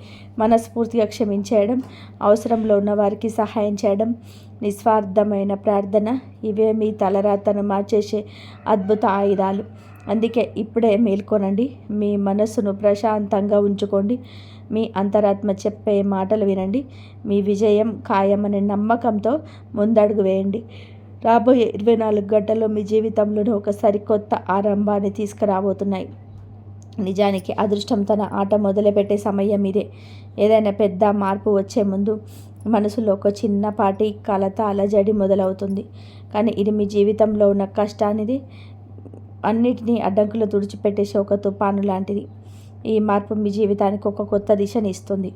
మనస్ఫూర్తిగా క్షమించేయడం, అవసరంలో ఉన్న వారికి సహాయం చేయడం, నిస్వార్థమైన ప్రార్థన, ఇవే మీ తలరాతను మార్చేసే అద్భుత ఆయుధాలు. అందుకే ఇప్పుడే మేల్కొనండి, మీ మనస్సును ప్రశాంతంగా ఉంచుకోండి, మీ అంతరాత్మ చెప్పే మాటలు వినండి. మీ విజయం ఖాయమనే నమ్మకంతో ముందడుగు వేయండి. రాబోయే 24 గంటల్లో మీ జీవితంలోనే ఒక సరికొత్త ఆరంభాన్ని తీసుకురాబోతున్నాయి. నిజానికి అదృష్టం తన ఆట మొదలుపెట్టే సమయం ఇదే. ఏదైనా పెద్ద మార్పు వచ్చే ముందు మనసులో ఒక చిన్నపాటి కలత, అలజడి మొదలవుతుంది. కానీ ఇది మీ జీవితంలో ఉన్న కష్టానిది, అన్నిటినీ అడ్డంకులు తుడిచిపెట్టేసి ఒక తుఫాను లాంటిది. ఈ మార్పు మీ జీవితానికి ఒక కొత్త దిశని ఇస్తుంది.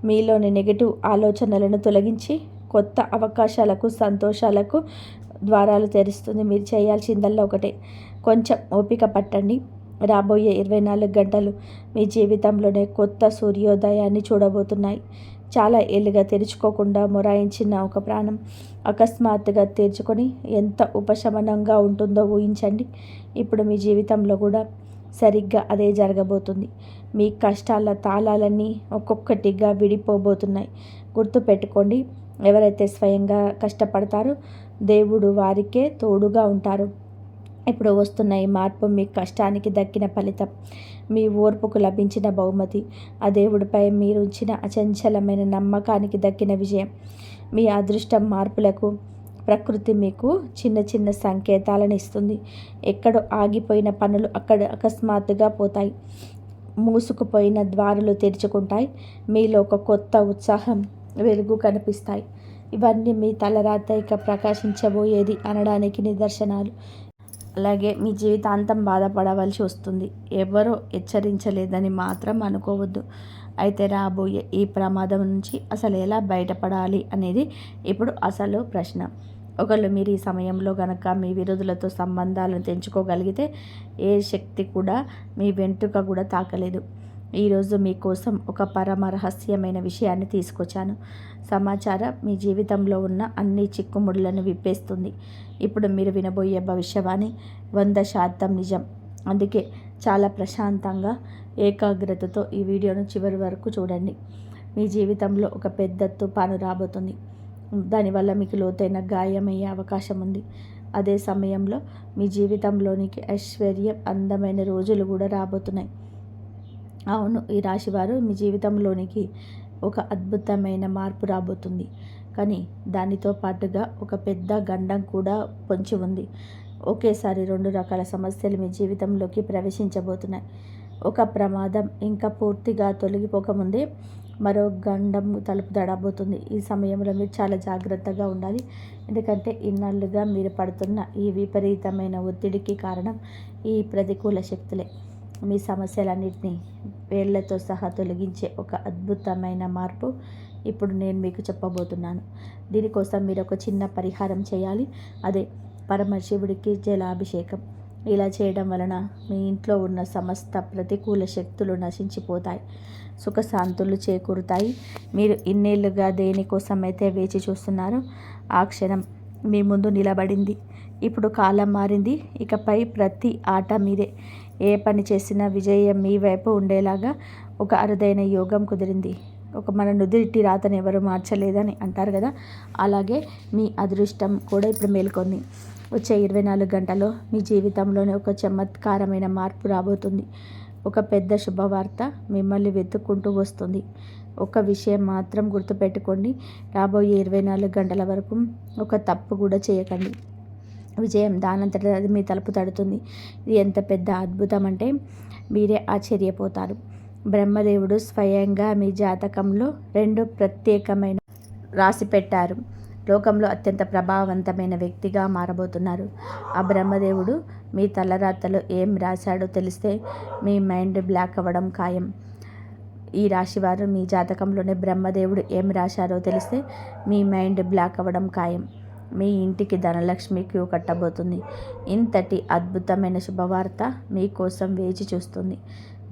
మీలోని నెగటివ్ ఆలోచనలను తొలగించి కొత్త అవకాశాలకు, సంతోషాలకు ద్వారాలు తెరుస్తుంది. మీరు చేయాల్సిందల్లా ఒకటే, కొంచెం ఓపిక పట్టండి. రాబోయే 24 గంటలు మీ జీవితంలోనే కొత్త సూర్యోదయాన్ని చూడబోతున్నాయి. చాలా ఏళ్ళుగా తెరుచుకోకుండా మొరాయించిన ఒక ప్రాణం అకస్మాత్తుగా తెరుచుకొని ఎంత ఉపశమనంగా ఉంటుందో ఊహించండి. ఇప్పుడు మీ జీవితంలో కూడా సరిగ్గా అదే జరగబోతుంది. మీ కష్టాల తాళాలన్నీ ఒక్కొక్కటిగా విడిపోబోతున్నాయి. గుర్తుపెట్టుకోండి, ఎవరైతే స్వయంగా కష్టపడతారో దేవుడు వారికే తోడుగా ఉంటారు. ఇప్పుడు వస్తున్న ఈ మార్పు మీ కష్టానికి దక్కిన ఫలితం, మీ ఓర్పుకు లభించిన బహుమతి, ఆ దేవుడిపై మీరుంచిన అచంచలమైన నమ్మకానికి దక్కిన విజయం. మీ అదృష్టం మార్పులకు ప్రకృతి మీకు చిన్న చిన్న సంకేతాలను ఇస్తుంది. ఎక్కడో ఆగిపోయిన పనులు అక్కడ అకస్మాత్తుగా పోతాయి. మూసుకుపోయిన ద్వారాలు తెరుచుకుంటాయి. మీలో ఒక కొత్త ఉత్సాహం, వెలుగు కనిపిస్తాయి. ఇవన్నీ మీ తలరాత ఇక ప్రకాశించబోయేది అనడానికి నిదర్శనాలు. అలాగే మీ జీవితాంతం బాధపడవలసి వస్తుంది. ఎవరో హెచ్చరించలేదని మాత్రం అనుకోవద్దు. అయితే రాబోయే ఈ ప్రమాదం నుంచి అసలు ఎలా బయటపడాలి అనేది ఇప్పుడు అసలు ప్రశ్న. ఒకళ్ళు మీరు ఈ సమయంలో గనక మీ విరోధులతో సంబంధాలను తెంచుకోగలిగితే ఏ శక్తి కూడా మీ వెంట్రుక కూడా తాకలేదు. ఈరోజు మీకోసం ఒక పరమ రహస్యమైన విషయాన్ని తీసుకొచ్చాను. సమాచారం మీ జీవితంలో ఉన్న అన్ని చిక్కుముడులను విప్పేస్తుంది. ఇప్పుడు మీరు వినబోయే భవిష్యవాణి 100% నిజం. అందుకే చాలా ప్రశాంతంగా, ఏకాగ్రతతో ఈ వీడియోను చివరి వరకు చూడండి. మీ జీవితంలో ఒక పెద్ద తుఫాను రాబోతుంది. దానివల్ల మీకు లోతైన గాయమయ్యే అవకాశం ఉంది. అదే సమయంలో మీ జీవితంలోనికి ఐశ్వర్యం, అందమైన రోజులు కూడా రాబోతున్నాయి. అవును, ఈ రాశివారు మీ జీవితంలోనికి ఒక అద్భుతమైన మార్పు రాబోతుంది. కానీ దానితో పాటుగా ఒక పెద్ద గండం కూడా పొంచి ఉంది. ఒకేసారి 2 రకాల సమస్యలు మీ జీవితంలోకి ప్రవేశించబోతున్నాయి. ఒక ప్రమాదం ఇంకా పూర్తిగా తొలగిపోకముందే మరో గండం తలుపు తడబోతుంది. ఈ సమయంలో మీరు చాలా జాగ్రత్తగా ఉండాలి. ఎందుకంటే ఇన్నాళ్ళుగా మీరు పడుతున్న ఈ విపరీతమైన ఒత్తిడికి కారణం ఈ ప్రతికూల శక్తులే. మీ సమస్యలన్నింటినీ వేళ్లతో సహా తొలగించే ఒక అద్భుతమైన మార్పు ఇప్పుడు నేను మీకు చెప్పబోతున్నాను. దీనికోసం మీరు ఒక చిన్న పరిహారం చేయాలి. అదే పరమశివుడికి జలాభిషేకం. ఇలా చేయడం వలన మీ ఇంట్లో ఉన్న సమస్త ప్రతికూల శక్తులు నశించిపోతాయి, సుఖశాంతులు చేకూరుతాయి. మీరు ఇన్నేళ్లుగా దేనికోసమైతే వేచి చూస్తున్నారో ఆ క్షణం మీ ముందు నిలబడింది. ఇప్పుడు కాలం మారింది. ఇకపై ప్రతి ఆట మీదే. ఏ పని చేసినా విజయం మీ వైపు ఉండేలాగా ఒక అరుదైన యోగం కుదిరింది. మన నుదిటి రాతను ఎవరు మార్చలేదని అంటారు కదా, అలాగే మీ అదృష్టం కూడా ఇప్పుడు మేల్కొంది. వచ్చే 24 గంటల్లో మీ జీవితంలోనే ఒక చమత్కారమైన మార్పు రాబోతుంది. ఒక పెద్ద శుభవార్త మిమ్మల్ని వెతుక్కుంటూ వస్తుంది. ఒక విషయం మాత్రం గుర్తుపెట్టుకోండి, రాబోయే 24 గంటల వరకు ఒక తప్పు కూడా చేయకండి. విజయం దానంతట అది మీ తలుపు తడుతుంది. ఇది ఎంత పెద్ద అద్భుతం అంటే మీరే ఆశ్చర్యపోతారు. బ్రహ్మదేవుడు స్వయంగా మీ జాతకంలో 2 ప్రత్యేకమైన రాసి పెట్టారు. లోకంలో అత్యంత ప్రభావవంతమైన వ్యక్తిగా మారబోతున్నారు. ఆ బ్రహ్మదేవుడు మీ తలరాతలో ఏం రాశాడో తెలిస్తే మీ మైండ్ బ్లాక్ అవ్వడం ఖాయం. ఈ రాశివారు మీ జాతకంలోనే బ్రహ్మదేవుడు ఏం రాశారో తెలిస్తే మీ మైండ్ బ్లాక్ అవ్వడం ఖాయం. మీ ఇంటికి ధనలక్ష్మి క్యూ కట్టబోతుంది. ఇంతటి అద్భుతమైన శుభవార్త మీకోసం వేచి చూస్తుంది.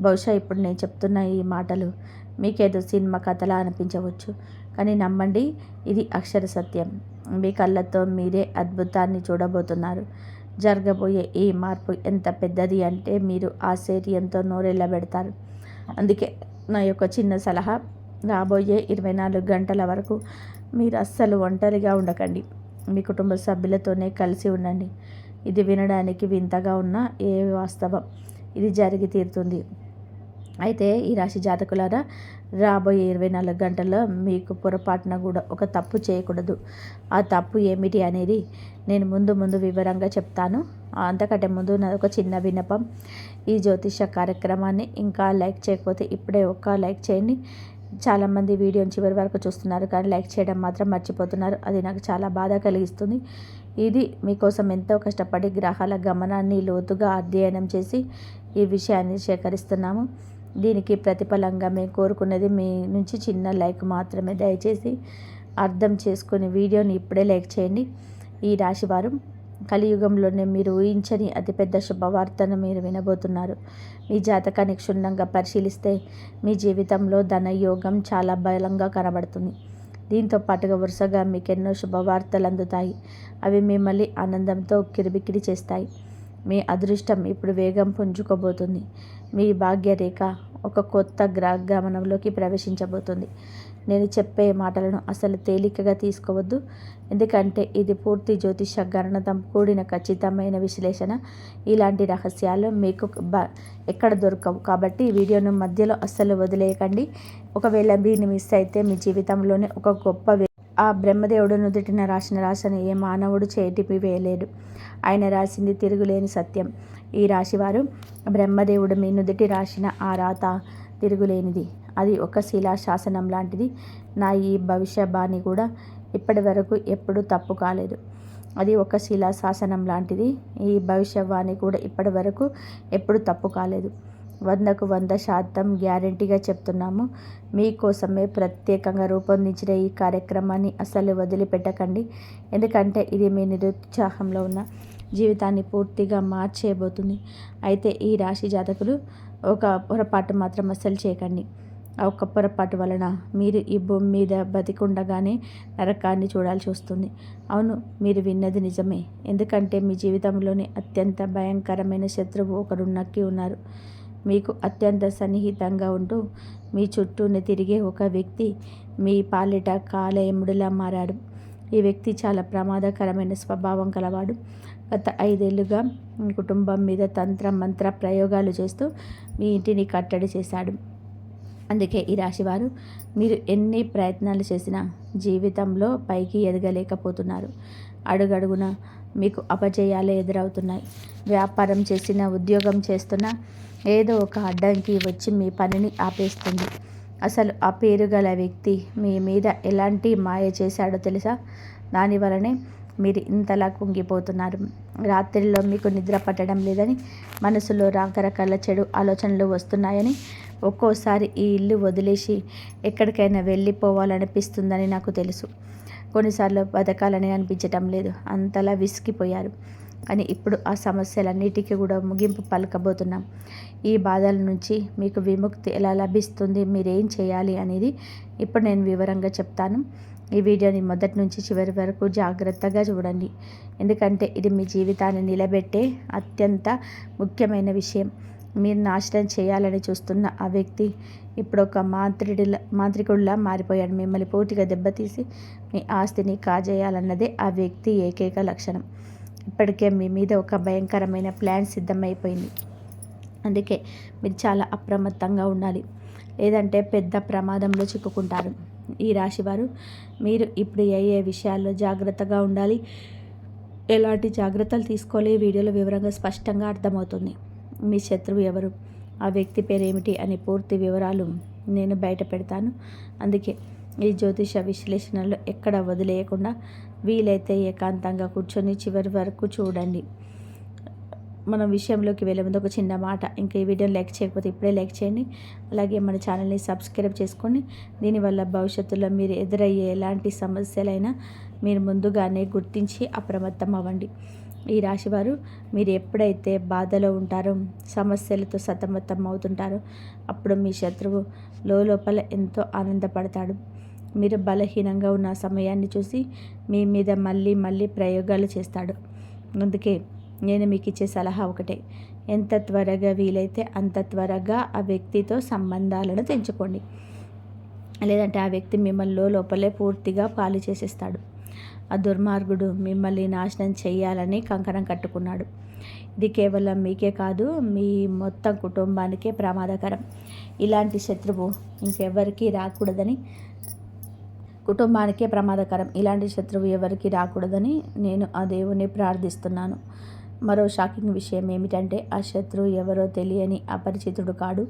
బహుశా ఇప్పుడు నేను చెప్తున్న ఈ మాటలు మీకేదో సినిమా కథలా అనిపించవచ్చు, కానీ నమ్మండి, ఇది అక్షర సత్యం. మీ కళ్ళతో మీరే అద్భుతాన్ని చూడబోతున్నారు. జరగబోయే ఈ మార్పు ఎంత పెద్దది అంటే మీరు ఆశ్చర్యంతో నోరెళ్ళబెడతారు. అందుకే నా యొక్క చిన్న సలహా, రాబోయే 24 గంటల వరకు మీరు అస్సలు ఒంటరిగా ఉండకండి. మీ కుటుంబ సభ్యులతోనే కలిసి ఉండండి. ఇది వినడానికి వింతగా ఉన్న ఏ వాస్తవం, ఇది జరిగి తీరుతుంది. అయితే ఈ రాశి జాతకులారా, రాబోయే 24 గంటల్లో మీకు పొరపాటున కూడా ఒక తప్పు చేయకూడదు. ఆ తప్పు ఏమిటి అనేది నేను ముందు వివరంగా చెప్తాను. అంతకంటే ముందు నాది ఒక చిన్న విన్నపం. ఈ జ్యోతిష కార్యక్రమాన్ని ఇంకా లైక్ చేయకపోతే ఇప్పుడే ఒక లైక్ చేయండి. చాలామంది వీడియోని చివరి వరకు చూస్తున్నారు, కానీ లైక్ చేయడం మాత్రం మర్చిపోతున్నారు. అది నాకు చాలా బాధ కలిగిస్తుంది. ఇది మీకోసం ఎంతో కష్టపడి గ్రహాల గమనాన్ని లోతుగా అధ్యయనం చేసి ఈ విషయాన్ని సేకరిస్తున్నాము. దీనికి ప్రతిఫలంగా మేము కోరుకున్నది మీ నుంచి చిన్న లైక్ మాత్రమే. దయచేసి అర్థం చేసుకుని వీడియోని ఇప్పుడే లైక్ చేయండి. ఈ రాశివారు కలియుగంలోనే మీరు ఊహించని అతిపెద్ద శుభవార్తను మీరు వినబోతున్నారు. మీ జాతకాన్ని క్షుణ్ణంగా పరిశీలిస్తే మీ జీవితంలో ధనయోగం చాలా బలంగా కనబడుతుంది. దీంతో పాటుగా వరుసగా మీకెన్నో శుభవార్తలు అందుతాయి. అవి మిమ్మల్ని ఆనందంతో కిరిబికిరి చేస్తాయి. మీ అదృష్టం ఇప్పుడు వేగం పుంజుకోబోతుంది. మీ భాగ్యరేఖ ఒక కొత్త గమనంలోకి ప్రవేశించబోతుంది. నేను చెప్పే మాటలను అసలు తేలికగా తీసుకోవద్దు, ఎందుకంటే ఇది పూర్తి జ్యోతిష గణనతో కూడిన ఖచ్చితమైన విశ్లేషణ. ఇలాంటి రహస్యాలు మీకు ఎక్కడ దొరకవు. కాబట్టి ఈ వీడియోను మధ్యలో అస్సలు వదిలేయకండి. ఒకవేళ దీన్ని మిస్ అయితే మీ జీవితంలోనే ఒక గొప్ప ఆ బ్రహ్మదేవుడు నుదుటిన రాసిన రాశిని ఏ మానవుడు చేటిపి వేయలేడు. ఆయన రాసింది తిరుగులేని సత్యం. ఈ రాశివారు బ్రహ్మదేవుడు మీ నుదుటి రాసిన ఆ రాత తిరుగులేనిది. అది ఒక శిలాశాసనం లాంటిది. నా ఈ భవిష్యవాణి కూడా ఇప్పటి వరకు ఎప్పుడూ తప్పు కాలేదు. అది ఒక శిలాశాసనం లాంటిది. ఈ భవిష్యవాణి కూడా ఇప్పటి వరకు ఎప్పుడు తప్పు కాలేదు. 100% గ్యారెంటీగా చెప్తున్నాము. మీకోసమే ప్రత్యేకంగా రూపొందించిన ఈ కార్యక్రమాన్ని అస్సలు వదిలిపెట్టకండి, ఎందుకంటే ఇది మీ నిరుత్సాహంలో ఉన్న జీవితాన్ని పూర్తిగా మార్చేయబోతుంది. అయితే ఈ రాశి జాతకులు ఒక పొరపాటు మాత్రం అస్సలు చేయకండి. ఆ ఒక్క పొరపాటు వలన మీరు ఈ భూమి మీద బతికుండగానే నరకాన్ని చూడాల్సి వస్తుంది. అవును, మీరు విన్నది నిజమే. ఎందుకంటే మీ జీవితంలోని అత్యంత భయంకరమైన శత్రువు ఒకరు నక్కి ఉన్నారు. మీకు అత్యంత సన్నిహితంగా ఉంటూ మీ చుట్టూనే తిరిగే ఒక వ్యక్తి మీ పాలిట కాలయముడిలా మారాడు. ఈ వ్యక్తి చాలా ప్రమాదకరమైన స్వభావం కలవాడు. గత 5 ఏళ్లుగా మీ కుటుంబం మీద తంత్ర మంత్ర ప్రయోగాలు చేస్తూ మీ ఇంటిని కట్టడి చేశాడు. అందుకే ఈ రాశివారు మీరు ఎన్ని ప్రయత్నాలు చేసినా జీవితంలో పైకి ఎదగలేకపోతున్నారు. అడుగడుగున మీకు అపజయాలే ఎదురవుతున్నాయి. వ్యాపారం చేసినా, ఉద్యోగం చేస్తున్నా ఏదో ఒక అడ్డంకి వచ్చి మీ పనిని ఆపేస్తుంది. అసలు ఆ పేరు గల వ్యక్తి మీ మీద ఎలాంటి మాయ చేశాడో తెలుసా? దానివలనే మీరు ఇంతలా కుంగిపోతున్నారు. రాత్రిలో మీకు నిద్ర పట్టడం లేదని, మనసులో రకరకాల చెడు ఆలోచనలు వస్తున్నాయని, ఒక్కోసారి ఈ ఇల్లు వదిలేసి ఎక్కడికైనా వెళ్ళిపోవాలనిపిస్తుందని నాకు తెలుసు. కొన్నిసార్లు బతకాలని అనిపించటం లేదు. అంతలా విసిగిపోయారు. కానీ ఇప్పుడు ఆ సమస్యలన్నిటికీ కూడా ముగింపు పలకబోతున్నాం. ఈ బాధల నుంచి మీకు విముక్తి ఎలా లభిస్తుంది, మీరేం చేయాలి అనేది ఇప్పుడు నేను వివరంగా చెప్తాను. ఈ వీడియోని మొదటి నుంచి చివరి వరకు జాగ్రత్తగా చూడండి, ఎందుకంటే ఇది మీ జీవితాన్ని నిలబెట్టే అత్యంత ముఖ్యమైన విషయం. మీరు నాశనం చేయాలని చూస్తున్న ఆ వ్యక్తి ఇప్పుడు ఒక మాంత్రికుడిలా మారిపోయాడు. మిమ్మల్ని పూర్తిగా దెబ్బతీసి మీ ఆస్తిని కాజేయాలన్నదే ఆ వ్యక్తి ఏకైక లక్షణం. ఇప్పటికే మీ మీద ఒక భయంకరమైన ప్లాన్ సిద్ధమైపోయింది. అందుకే మీరు చాలా అప్రమత్తంగా ఉండాలి, లేదంటే పెద్ద ప్రమాదంలో చిక్కుకుంటారు. ఈ రాశివారు మీరు ఇప్పుడు ఏ విషయాల్లో జాగ్రత్తగా ఉండాలి, ఎలాంటి జాగ్రత్తలు తీసుకోవాలి ఈ వీడియోలో వివరంగా స్పష్టంగా అర్థమవుతుంది. మీ శత్రువు ఎవరు, ఆ వ్యక్తి పేరు ఏమిటి అనే పూర్తి వివరాలు నేను బయట పెడతాను. అందుకే ఈ జ్యోతిష విశ్లేషణలో ఎక్కడ వదిలేయకుండా వీలైతే ఏకాంతంగా కూర్చొని చివరి వరకు చూడండి. మనం విషయంలోకి వెళ్ళే ముందు ఒక చిన్న మాట, ఇంకా ఈ వీడియోని లైక్ చేయకపోతే ఇప్పుడే లైక్ చేయండి. అలాగే మన ఛానల్ని సబ్స్క్రైబ్ చేసుకోండి. దీనివల్ల భవిష్యత్తులో మీరు ఎదురయ్యే ఎలాంటి సమస్యలైనా మీరు ముందుగానే గుర్తించి అప్రమత్తం అవ్వండి. ఈ రాశివారు మీరు ఎప్పుడైతే బాధలో ఉంటారో, సమస్యలతో సతమతం అవుతుంటారో, అప్పుడు మీ శత్రువు లోపల ఎంతో ఆనందపడతాడు. మీరు బలహీనంగా ఉన్న సమయాన్ని చూసి మీ మీద మళ్ళీ మళ్ళీ ప్రయోగాలు చేస్తాడు. అందుకే నేను మీకు ఇచ్చే సలహా ఒకటే, ఎంత త్వరగా వీలైతే అంత త్వరగా ఆ వ్యక్తితో సంబంధాలను తెంచుకోండి. లేదంటే ఆ వ్యక్తి మిమ్మల్ని లోపలే పూర్తిగా పాలు చేసేస్తాడు. ఆ దుర్మార్గుడు మిమ్మల్ని నాశనం చేయాలని కంకణం కట్టుకున్నాడు. ఇది కేవలం మీకే కాదు, మీ మొత్తం కుటుంబానికే ప్రమాదకరం. ఇలాంటి శత్రువు ఇంకెవరికి రాకూడదని, కుటుంబానికే ప్రమాదకరం. ఇలాంటి శత్రువు ఎవరికి రాకూడదని నేను ఆ దేవుణ్ణి ప్రార్థిస్తున్నాను. మరో షాకింగ్ విషయం ఏమిటంటే, ఆ శత్రువు ఎవరో తెలియని అపరిచితుడు కాడు,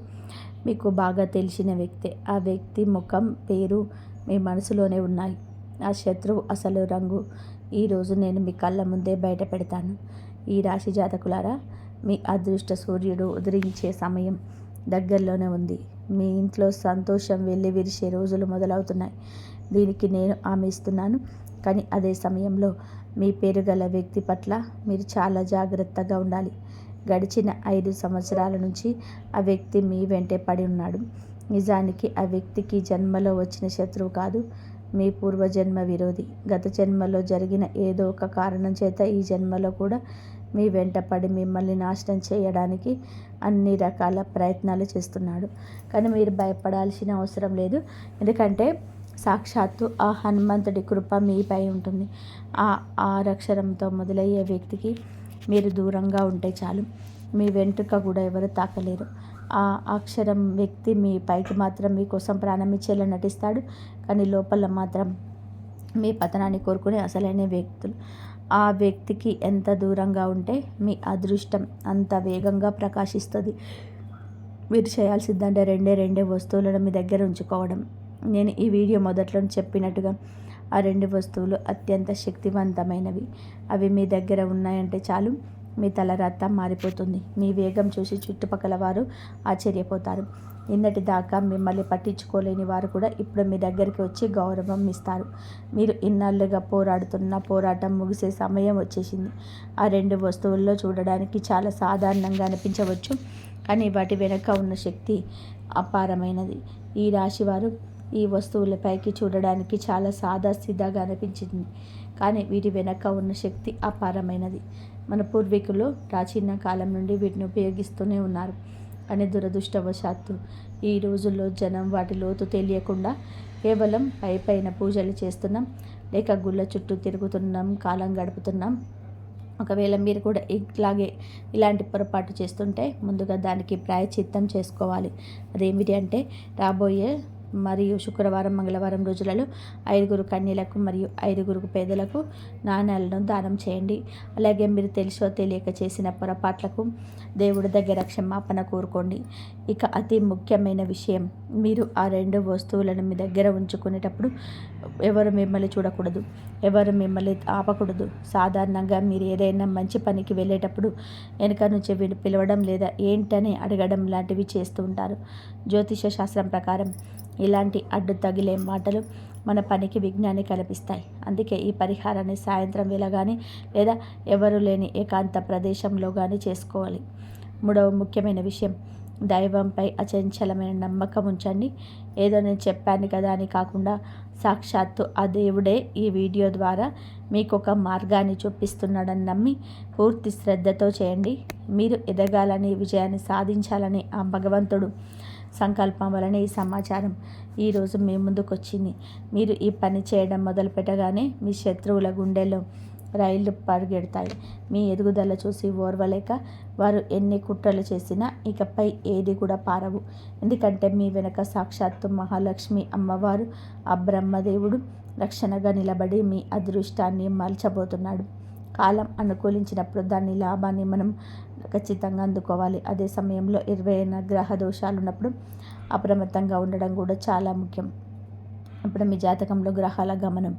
మీకు బాగా తెలిసిన వ్యక్తే. ఆ వ్యక్తి ముఖం, పేరు మీ మనసులోనే ఉన్నాయి. ఆ శత్రువు అసలు రంగు ఈరోజు నేను మీ కళ్ళ ముందే బయట పెడతాను. ఈ రాశి జాతకులారా, మీ అదృష్ట సూర్యుడు ఉదయించే సమయం దగ్గరలోనే ఉంది. మీ ఇంట్లో సంతోషం వెళ్ళి విరిసే రోజులు మొదలవుతున్నాయి. దీనికి నేను హామీ ఇస్తున్నాను. కానీ అదే సమయంలో మీ పేరు గల వ్యక్తి పట్ల మీరు చాలా జాగ్రత్తగా ఉండాలి. గడిచిన 5 సంవత్సరాల నుంచి ఆ వ్యక్తి మీ వెంటే పడి ఉన్నాడు. నిజానికి ఆ వ్యక్తికి జన్మలో వచ్చిన శత్రువు కాదు, మీ పూర్వజన్మ విరోధి. గత జన్మలో జరిగిన ఏదో ఒక కారణం చేత ఈ జన్మలో కూడా మీ వెంట పడి మిమ్మల్ని నాశనం చేయడానికి అన్ని రకాల ప్రయత్నాలు చేస్తున్నాడు. కానీ మీరు భయపడాల్సిన అవసరం లేదు. ఎందుకంటే సాక్షాత్తు ఆ హనుమంతుడి కృప మీపై ఉంటుంది. ఆ 6 అక్షరంతో మొదలయ్యే వ్యక్తికి మీరు దూరంగా ఉంటే చాలు, మీ వెంట్రుక కూడా ఎవరు తాకలేరు. ఆ అక్షరం వ్యక్తి మీ పైకి మాత్రం మీకోసం ప్రాణం ఇచ్చేలా నటిస్తాడు, కానీ లోపల మాత్రం మీ పతనాన్ని కోరుకునే అసలైన వ్యక్తులు. ఆ వ్యక్తికి ఎంత దూరంగా ఉంటే మీ అదృష్టం అంత వేగంగా ప్రకాశిస్తుంది. మీరు చేయాల్సిందంటే రెండే వస్తువులను మీ దగ్గర ఉంచుకోవడం. నేను ఈ వీడియో మొదట్లో చెప్పినట్టుగా ఆ 2 వస్తువులు అత్యంత శక్తివంతమైనవి. అవి మీ దగ్గర ఉన్నాయంటే చాలు, మీ తలరాత మారిపోతుంది. మీ వేగం చూసి చుట్టుపక్కల వారు ఆశ్చర్యపోతారు. నిన్నటి దాకా మిమ్మల్ని పట్టించుకోలేని వారు కూడా ఇప్పుడు మీ దగ్గరికి వచ్చి గౌరవం ఇస్తారు. మీరు ఇన్నాళ్ళుగా పోరాడుతున్న పోరాటం ముగిసే సమయం వచ్చేసింది. ఆ 2 వస్తువుల్లో చూడడానికి చాలా సాధారణంగా అనిపించవచ్చు, కానీ వాటి వెనుక ఉన్న శక్తి అపారమైనది. ఈ రాశివారు ఈ వస్తువులపైకి చూడడానికి చాలా సాదాసీదాగా అనిపించింది, కానీ వీటి వెనక ఉన్న శక్తి అపారమైనది. మన పూర్వీకులు ప్రాచీన కాలం నుండి వీటిని ఉపయోగిస్తూనే ఉన్నారు. కానీ దురదృష్టవశాత్తు ఈ రోజుల్లో జనం వాటి లోతు తెలియకుండా కేవలం పైన పూజలు చేస్తున్నాం, లేక గుళ్ళ చుట్టూ తిరుగుతున్నాం, కాలం గడుపుతున్నాం. ఒకవేళ మీరు కూడా ఇలాంటి పొరపాటు చేస్తుంటే ముందుగా దానికి ప్రాయశ్చిత్తం చేసుకోవాలి. అదేమిటి అంటే, రాబోయే మరియు శుక్రవారం, మంగళవారం రోజులలో 5 కన్యలకు మరియు 5 పేదలకు నాణ్యాలను దానం చేయండి. అలాగే మీరు తెలుసో తెలియక చేసిన పొరపాట్లకు దేవుడి దగ్గర క్షమాపణ కోరుకోండి. ఇక అతి ముఖ్యమైన విషయం, మీరు ఆ 2 వస్తువులను మీ దగ్గర ఉంచుకునేటప్పుడు ఎవరు మిమ్మల్ని చూడకూడదు, ఎవరు మిమ్మల్ని ఆపకూడదు. సాధారణంగా మీరు ఏదైనా మంచి పనికి వెళ్ళేటప్పుడు వెనుక నుంచి పిలవడం లేదా ఏంటని అడగడం లాంటివి చేస్తూ ఉంటారు. జ్యోతిష శాస్త్రం ప్రకారం ఇలాంటి అడ్డు తగిలే మాటలు మన పనికి విఘ్నాన్ని కల్పిస్తాయి. అందుకే ఈ పరిహారాన్ని సాయంత్రం వేళ కానీ లేదా ఎవరు లేని ఏకాంత ప్రదేశంలో కానీ చేసుకోవాలి. 3వ ముఖ్యమైన విషయం, దైవంపై అచంచలమైన నమ్మకం ఉంచండి. ఏదో నేను చెప్పాను కదా అని కాకుండా సాక్షాత్తు ఆ దేవుడే ఈ వీడియో ద్వారా మీకు ఒక మార్గాన్ని చూపిస్తున్నాడని నమ్మి పూర్తి శ్రద్ధతో చేయండి. మీరు ఎదగాలని, విజయాన్ని సాధించాలని ఆ భగవంతుడు సంకల్పం వలన ఈ సమాచారం ఈరోజు మీ ముందుకు వచ్చింది. మీరు ఈ పని చేయడం మొదలు పెట్టగానే మీ శత్రువుల గుండెల్లో రైళ్లు పరిగెడతాయి. మీ ఎదుగుదల చూసి ఓర్వలేక వారు ఎన్ని కుట్రలు చేసినా ఇకపై ఏది కూడా పారవు. ఎందుకంటే మీ వెనక సాక్షాత్తు మహాలక్ష్మి అమ్మవారు, ఆ బ్రహ్మదేవుడు రక్షణగా నిలబడి మీ అదృష్టాన్ని మలచబోతున్నాడు. కాలం అనుకూలించినప్పుడు దాని లాభాన్ని మనం ఖచ్చితంగా అందుకోవాలి. అదే సమయంలో 20 గ్రహ దోషాలు ఉన్నప్పుడు అప్రమత్తంగా ఉండడం కూడా చాలా ముఖ్యం. ఇప్పుడు మీ జాతకంలో గ్రహాల గమనం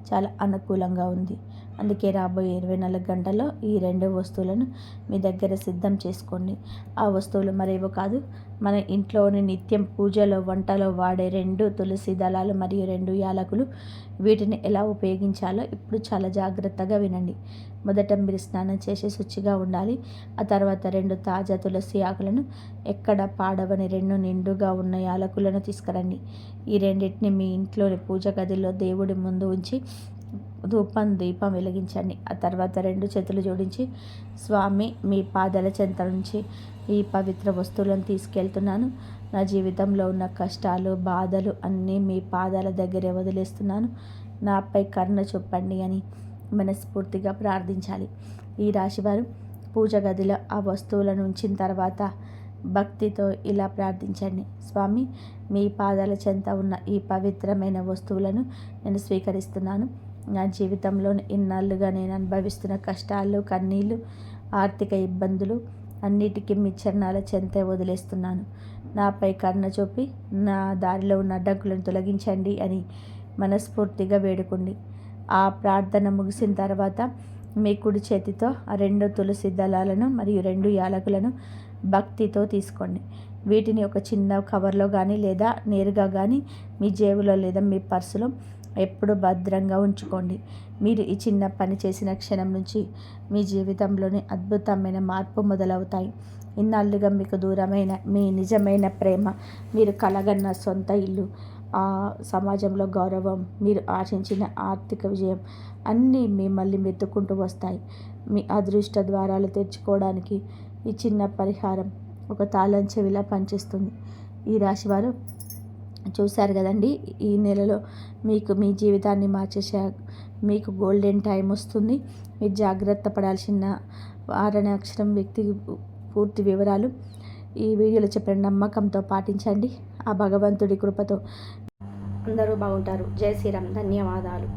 చాలా అనుకూలంగా ఉంది. అందుకే రాబోయే 24 గంటల్లో ఈ 2 వస్తువులను మీ దగ్గర సిద్ధం చేసుకోండి. ఆ వస్తువులు మరేవో కాదు, మన ఇంట్లోని నిత్యం పూజలో వంటలో వాడే 2 తులసి దళాలు మరియు 2 యాలకులు. వీటిని ఎలా ఉపయోగించాలో ఇప్పుడు చాలా జాగ్రత్తగా వినండి. మొదట మీరు స్నానం చేసి శుచిగా ఉండాలి. ఆ తర్వాత 2 తాజా తులసి ఆకులను, ఎక్కడ పాడవని 2 నిండుగా ఉన్న యాలకులను తీసుకురండి. ఈ రెండింటిని మీ ఇంట్లోని పూజ గదిలో దేవుడి ముందు ఉంచి దీపం వెలిగించండి. ఆ తర్వాత 2 చేతులు జోడించి, స్వామి, మీ పాదాల చెంత నుంచి ఈ పవిత్ర వస్తువులను తీసుకెళ్తున్నాను. నా జీవితంలో ఉన్న కష్టాలు, బాధలు అన్నీ మీ పాదాల దగ్గరే వదిలేస్తున్నాను. నాపై కరుణ చూపండి అని మనస్ఫూర్తిగా ప్రార్థించాలి. ఈ రాశివారు పూజ గదిలో ఆ వస్తువులను ఉంచిన తర్వాత భక్తితో ఇలా ప్రార్థించండి. స్వామి, మీ పాదాల చెంత ఉన్న ఈ పవిత్రమైన వస్తువులను నేను స్వీకరిస్తున్నాను. నా జీవితంలో ఇన్నాళ్ళుగా నేను అనుభవిస్తున్న కష్టాలు, కన్నీళ్ళు, ఆర్థిక ఇబ్బందులు అన్నిటికీ మీ చరణాల చెంతే వదిలేస్తున్నాను. నాపై కరుణ చూపి నా దారిలో ఉన్న అడ్డంకులను తొలగించండి అని మనస్ఫూర్తిగా వేడుకోండి. ఆ ప్రార్థన ముగిసిన తర్వాత మీ కుడి చేతితో ఆ 2 తులసి దళాలను మరియు 2 యాలకులను భక్తితో తీసుకోండి. వీటిని ఒక చిన్న కవర్లో కానీ లేదా నేరుగా కానీ మీ జేబులో లేదా మీ పర్సులో ఎప్పుడు భద్రంగా ఉంచుకోండి. మీరు ఈ చిన్న పని చేసిన క్షణం నుంచి మీ జీవితంలోని అద్భుతమైన మార్పు మొదలవుతాయి. ఇన్నాళ్ళుగా మీకు దూరమైన మీ నిజమైన ప్రేమ, మీరు కలగన్న సొంత ఇల్లు, ఆ సమాజంలో గౌరవం, మీరు ఆశించిన ఆర్థిక విజయం అన్నీ మిమ్మల్ని వెతుక్కుంటూ వస్తాయి. మీ అదృష్ట ద్వారాలు తెరుచుకోవడానికి ఈ చిన్న పరిహారం ఒక తాళం చెవిలా పనిచేస్తుంది. ఈ రాశివారు చూశారు కదండి, ఈ నెలలో మీకు మీ జీవితాన్ని మార్చేసే మీకు గోల్డెన్ టైం వస్తుంది. మీరు జాగ్రత్త పడాల్సిన 6 అక్షరం వ్యక్తి పూర్తి వివరాలు ఈ వీడియోలో చెప్పిన నమ్మకంతో పాటించండి. ఆ భగవంతుడి కృపతో అందరూ బాగుంటారు. జై శ్రీరామ్. ధన్యవాదాలు.